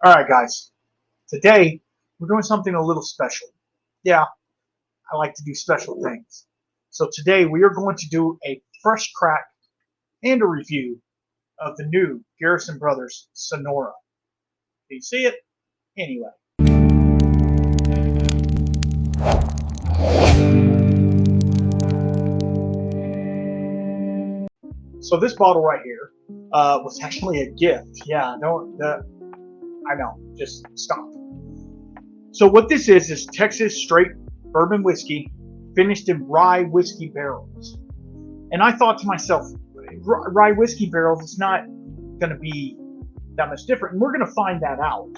All right, guys. Today we're doing something a little special. Yeah, I like to do special things. So today we are going to do a fresh crack and a review of the new Garrison Brothers Sonora. Do you see it? Anyway. So this bottle right here was actually a gift. Yeah, no, I know. Just stop. So what this is Texas Straight Bourbon Whiskey finished in Rye Whiskey Barrels. And I thought to myself, Rye Whiskey Barrels is not going to be that much different. And we're going to find that out.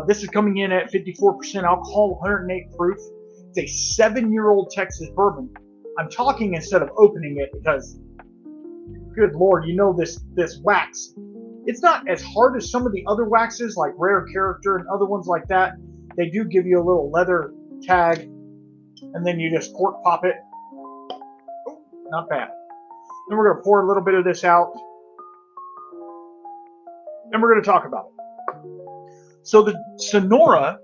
This is coming in at 54% alcohol, 108 proof. It's a 7-year-old Texas bourbon. I'm talking instead of opening it because, good Lord, you know this wax. It's not as hard as some of the other waxes like Rare Character and other ones like that. They do give you a little leather tag, and then you just cork pop it. Not bad. Then we're going to pour a little bit of this out, and we're going to talk about it. So the Sonora,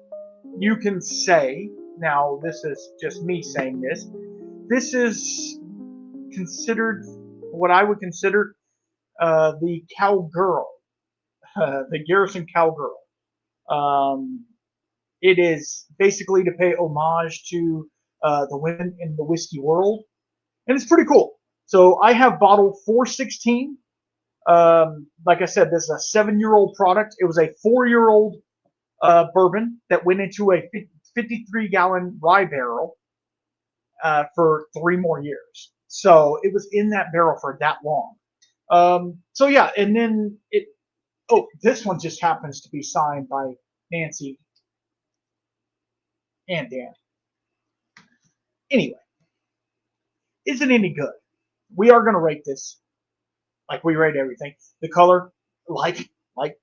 you can say, now this is just me saying this is considered what I would consider the cowgirl, the Garrison cowgirl. It is basically to pay homage to the women in the whiskey world, and it's pretty cool. So I have bottle 416. Like I said, this is a 7-year-old product. It was a 4-year-old bourbon that went into a 53-gallon rye barrel for 3 more years. So it was in that barrel for that long. So yeah, and then this one just happens to be signed by Nancy and Dan. Anyway, is it any good? We are going to rate this like we rate everything. The color, like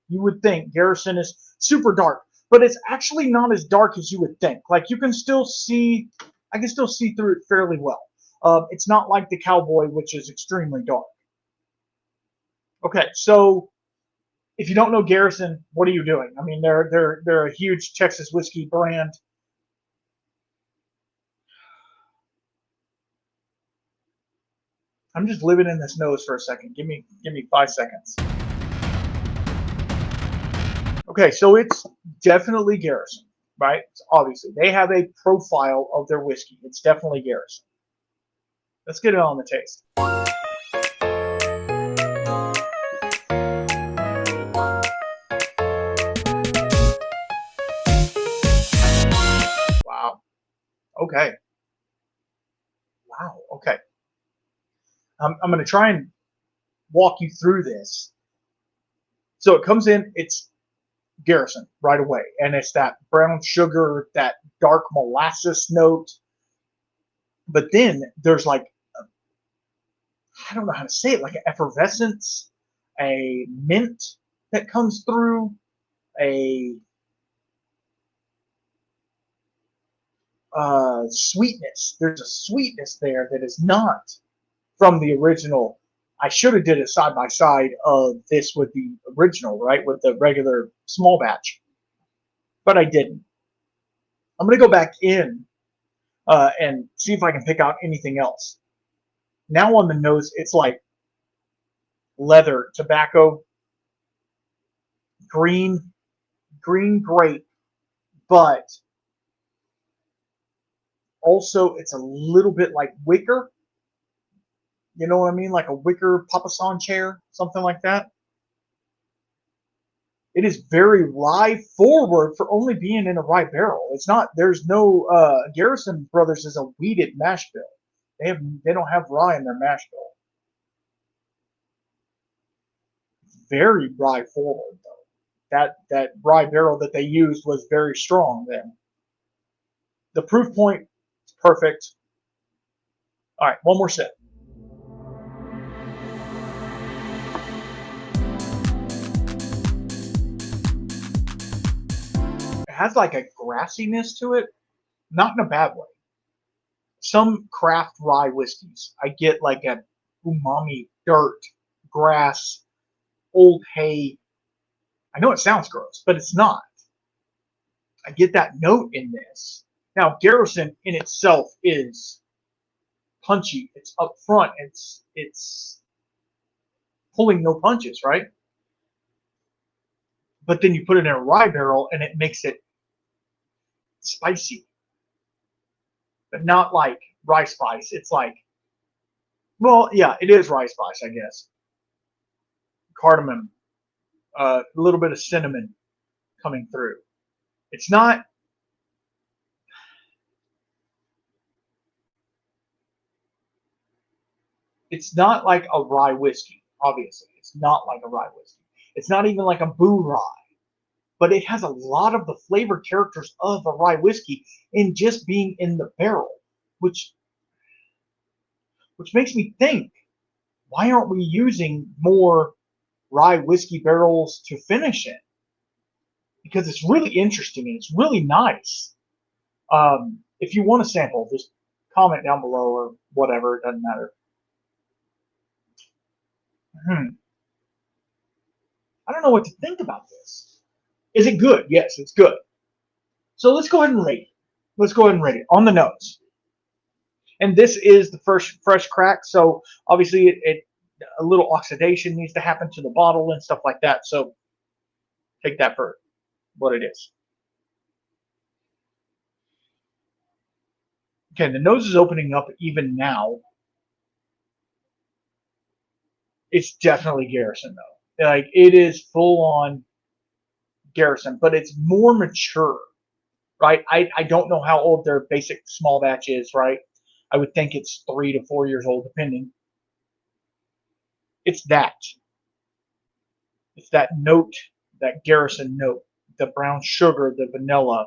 you would think, Garrison is super dark, but it's actually not as dark as you would think. Like you can still see, I can still see through it fairly well. It's not like the Cowboy, which is extremely dark. Okay, so if you don't know Garrison, what are you doing? I mean, they're a huge Texas whiskey brand. I'm just living in this nose for a second. Give me 5 seconds. Okay, so it's definitely Garrison, right? Obviously, they have a profile of their whiskey. It's definitely Garrison. Let's get it on the taste. Wow. Okay. Wow. Okay. I'm going to try and walk you through this. So it comes in, it's Garrison right away, and it's that brown sugar, that dark molasses note. But then there's like, I don't know how to say it, like an effervescence, a mint that comes through, a sweetness. There's a sweetness there that is not from the original. I should have did it side by side of this with the original, right, with the regular small batch, but I didn't. I'm going to go back in and see if I can pick out anything else. Now on the nose, it's like leather, tobacco, green grape, but also it's a little bit like wicker. You know what I mean? Like a wicker papasan chair, something like that. It is very rye forward for only being in a rye barrel. It's not. There's no Garrison Brothers is a wheated mash bill. They don't have rye in their mash bill. Very rye forward though. That rye barrel that they used was very strong then. The proof point is perfect. All right, one more sip. It has like a grassiness to it, not in a bad way. Some craft rye whiskeys, I get like a umami, dirt, grass, old hay. I know it sounds gross, but it's not. I get that note in this. Now, Garrison in itself is punchy. It's up front. It's pulling no punches, right? But then you put it in a rye barrel and it makes it spicy, but not like rye spice. It's like, well, yeah, it is rye spice, I guess. Cardamom, a little bit of cinnamon coming through. It's not. It's not like a rye whiskey. Obviously, it's not like a rye whiskey. It's not even like a boo rye, but it has a lot of the flavor characters of a rye whiskey in just being in the barrel, which makes me think, why aren't we using more rye whiskey barrels to finish it? Because it's really interesting and it's really nice. If you want a sample, just comment down below or whatever. It doesn't matter. I don't know what to think about this. Is it good? Yes, it's good. So let's go ahead and rate it. Let's go ahead and rate it on the nose. And this is the first fresh crack, so obviously a little oxidation needs to happen to the bottle and stuff like that. So take that for what it is. Okay, the nose is opening up even now. It's definitely Garrison though. Like, it is full on Garrison, but it's more mature, right? I don't know how old their basic small batch is, right? I would think it's 3 to 4 years old, depending. It's that. It's that note, that Garrison note, the brown sugar, the vanilla,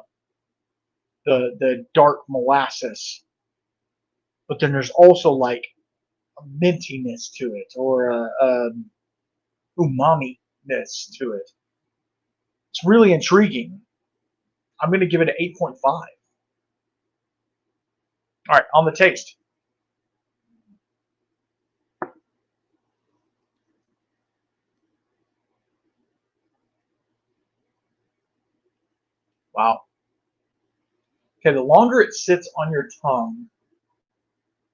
the dark molasses. But then there's also like a mintiness to it, or a umami-ness to it. It's really intriguing. I'm going to give it an 8.5. All right, on the taste. Wow. Okay, the longer it sits on your tongue,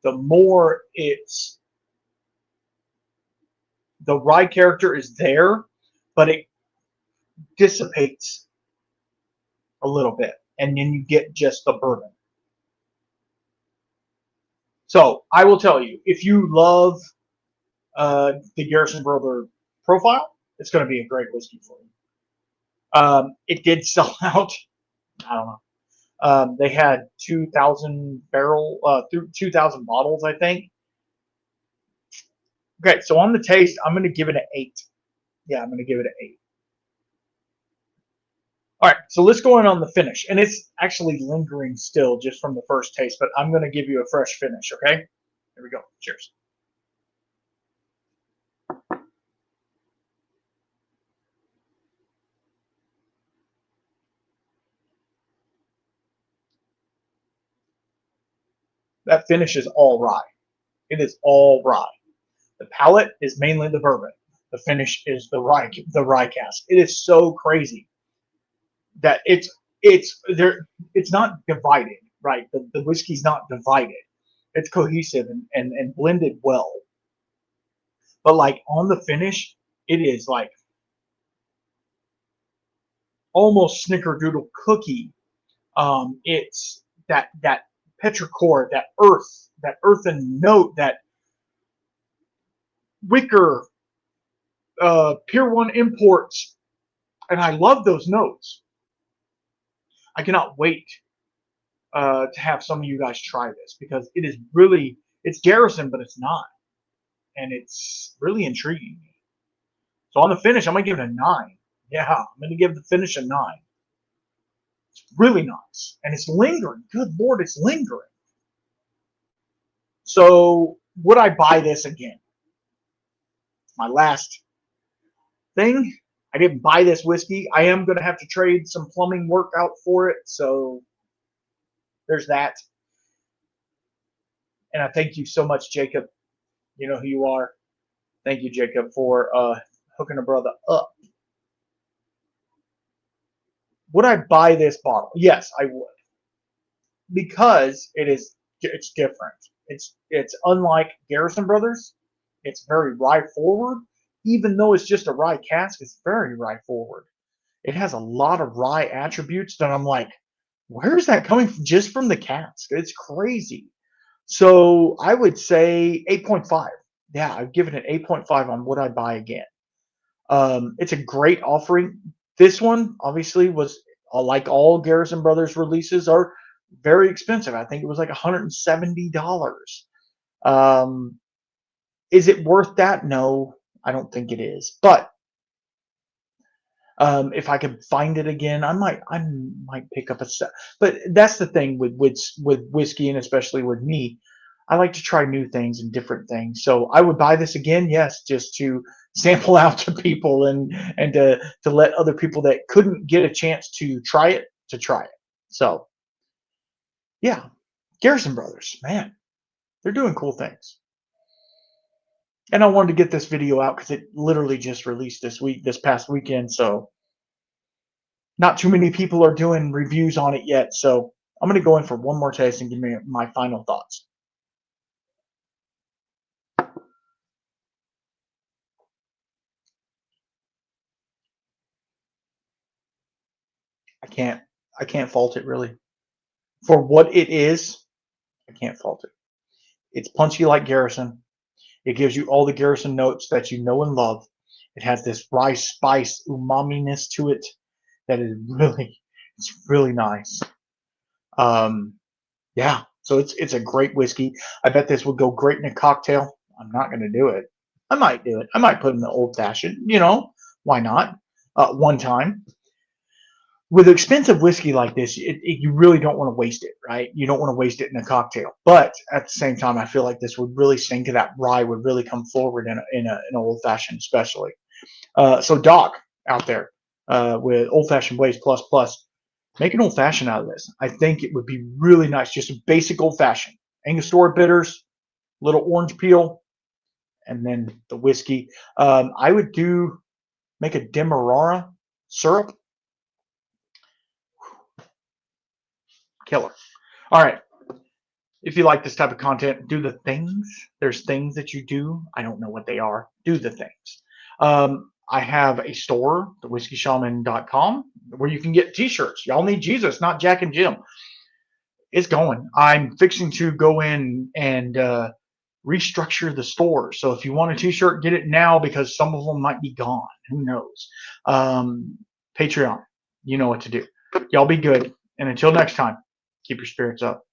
the more the rye character is there, but it dissipates a little bit, and then you get just the bourbon. So I will tell you, if you love the Garrison Brother profile, it's going to be a great whiskey for you. It did sell out. I don't know. They had 2,000 2,000 bottles, I think. Okay, so on the taste, I'm going to give it an 8. Yeah, I'm going to give it an 8. All right, so let's go on the finish. And it's actually lingering still just from the first taste, but I'm going to give you a fresh finish, okay? Here we go. Cheers. That finish is all rye. It is all rye. The palate is mainly the bourbon. The finish is the rye cask. It is so crazy that it's not divided, right? The whiskey's not divided. It's cohesive and blended well. But like on the finish, it is like almost snickerdoodle cookie. It's that petrichor, that earthen note, that wicker, Pier 1 imports, and I love those notes. I cannot wait to have some of you guys try this, because it is really, it's Garrison, but it's not, and it's really intriguing. So on the finish, I'm gonna give it a 9. Yeah, I'm gonna give the finish a 9. It's really nice, and it's lingering. Good Lord, it's lingering. So would I buy this again? My last thing. I didn't buy this whiskey. I am going to have to trade some plumbing work out for it. So there's that. And I thank you so much, Jacob. You know who you are. Thank you, Jacob, for hooking a brother up. Would I buy this bottle? Yes, I would, because it's different. It's unlike Garrison Brothers. It's very rye forward. Even though it's just a rye cask, it's very rye forward. It has a lot of rye attributes that I'm like, where's that coming from? Just from the cask? It's crazy. So I would say 8.5. Yeah, I'd give it an 8.5 on would I buy again. It's a great offering. This one obviously was like all Garrison Brothers releases are very expensive. I think it was like $170. Um, is it worth that? No, I don't think it is. But if I could find it again, I might pick up a set. But that's the thing with whiskey, and especially with me, I like to try new things and different things. So I would buy this again, yes, just to sample out to people and to let other people that couldn't get a chance to try it to try it. So yeah, Garrison Brothers, man, they're doing cool things. And I wanted to get this video out because it literally just released this past weekend. So not too many people are doing reviews on it yet. So I'm going to go in for one more taste and give me my final thoughts. I can't fault it really. For what it is, I can't fault it. It's punchy like Garrison. It gives you all the Garrison notes that you know and love. It has this rye spice umami-ness to it that is it's really nice. Yeah, so it's a great whiskey. I bet this would go great in a cocktail. I'm not going to do it. I might do it. I might put it in the old fashioned. Why not? One time. With expensive whiskey like this, you really don't want to waste it, right? You don't want to waste it in a cocktail. But at the same time, I feel like this would really sing to that rye would really come forward in an old fashioned, especially. So Doc out there with Old Fashioned Blaze Plus Plus, make an old fashioned out of this. I think it would be really nice, just a basic old fashioned. Angostura bitters, little orange peel, and then the whiskey. I would make a Demerara syrup. Killer. All right. If you like this type of content, do the things. There's things that you do. I don't know what they are. Do the things. I have a store, thewhiskeyshaman.com, where you can get t-shirts. Y'all need Jesus, not Jack and Jim. It's going. I'm fixing to go in and restructure the store. So if you want a t-shirt, get it now because some of them might be gone. Who knows? Patreon, you know what to do. Y'all be good. And until next time, keep your spirits up.